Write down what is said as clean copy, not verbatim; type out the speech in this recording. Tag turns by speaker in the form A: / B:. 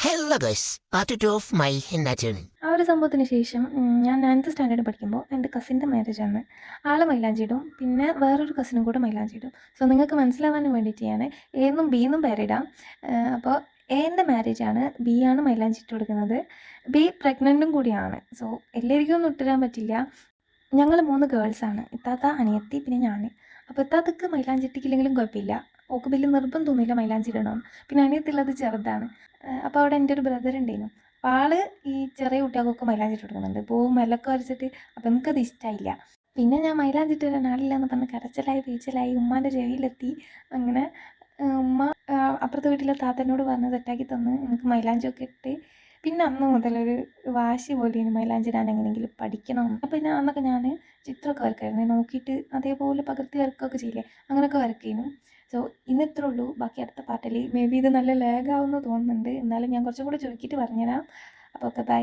A: Hello guys, part 2 of my henna journey.
B: ആ ഒരു സംഭവത്തിന് ശേഷം ഞാൻ 9th സ്റ്റാൻഡേർഡ് പഠിക്കുമ്പോൾ എൻ്റെ കസിൻ്റെ മാരേജാണ്. ആൾ മൈലാഞ്ചി ഇടും, പിന്നെ വേറൊരു കസിനും കൂടെ മൈലാഞ്ചി ഇടും. സോ നിങ്ങൾക്ക് മനസ്സിലാവാൻ വേണ്ടിയിട്ട് ഞാൻ എന്നും ബിന്നും പേരിടാം. അപ്പോൾ എൻ്റെ മാരേജാണ്, ബി ആണ് മൈലാഞ്ചി ഇട്ട് കൊടുക്കുന്നത്. ബി പ്രഗ്നൻറ്റും കൂടിയാണ്. സോ എല്ലാവർക്കും ഒന്നും ഇട്ടുതരാൻ പറ്റില്ല. ഞങ്ങൾ 3 ഗേൾസാണ്, ഇത്താത്ത, അനിയത്തി, പിന്നെ ഞാൻ. അപ്പോൾ ഇത്താത്തക്ക് മൈലാഞ്ചി ഇട്ടിട്ടില്ലെങ്കിലും കുഴപ്പമില്ല, ഓക്ക് വലിയ നിർബന്ധമൊന്നുമില്ല മൈലാഞ്ചി ഇടണമെന്ന്. പിന്നെ അനിയത്തിയുള്ളത് ചെറുതാണ്. അപ്പോൾ അവിടെ എൻ്റെ ഒരു ബ്രദർ ഉണ്ടായിരുന്നു. അപ്പോൾ ആൾ ഈ ചെറിയ കുട്ടികൾക്കൊക്കെ മൈലാഞ്ചി ഇട്ട് കൊടുക്കുന്നുണ്ട്, പൂവും മെല്ലൊക്കെ വരച്ചിട്ട്. അപ്പോൾ എനിക്കത് ഇഷ്ടമായില്ല. പിന്നെ ഞാൻ മൈലാഞ്ചി ഇട്ട് തരാൻ ആളില്ല എന്ന് പറഞ്ഞ് കരച്ചിലായി പീച്ചലായി ഉമ്മാൻ്റെ ചെവിയിലെത്തി. അങ്ങനെ ഉമ്മ അപ്പുറത്തെ വീട്ടിലെ താത്തനോട് പറഞ്ഞ് സെറ്റാക്കി തന്ന് എനിക്ക് മൈലാഞ്ചിയൊക്കെ ഇട്ട്. പിന്നെ അന്ന് മുതലൊരു വാശി പോലെ ഇനി മൈലാഞ്ചി ഇടാൻ എങ്ങനെയെങ്കിലും പഠിക്കണം. അപ്പോൾ പിന്നെ അന്നൊക്കെ ഞാൻ ചിത്രമൊക്കെ വരക്കായിരുന്നു, നോക്കിയിട്ട് അതേപോലെ പകർത്തി വരക്കുകയൊക്കെ ചെയ്യില്ലേ, അങ്ങനെയൊക്കെ വരയ്ക്കുന്നു. സോ ഇന്ന് ഇത്രേ ഉള്ളൂ. ബാക്കി അടുത്ത പാർട്ടിൽ മേ ബി ഇത് നല്ല ലാഗ് ആവുമെന്ന് തോന്നുന്നുണ്ട്. എന്നാലും ഞാൻ കുറച്ചും കൂടി ചുരുക്കിയിട്ട് പറഞ്ഞുതരാം. അപ്പോൾ ഓക്കെ, ബൈ.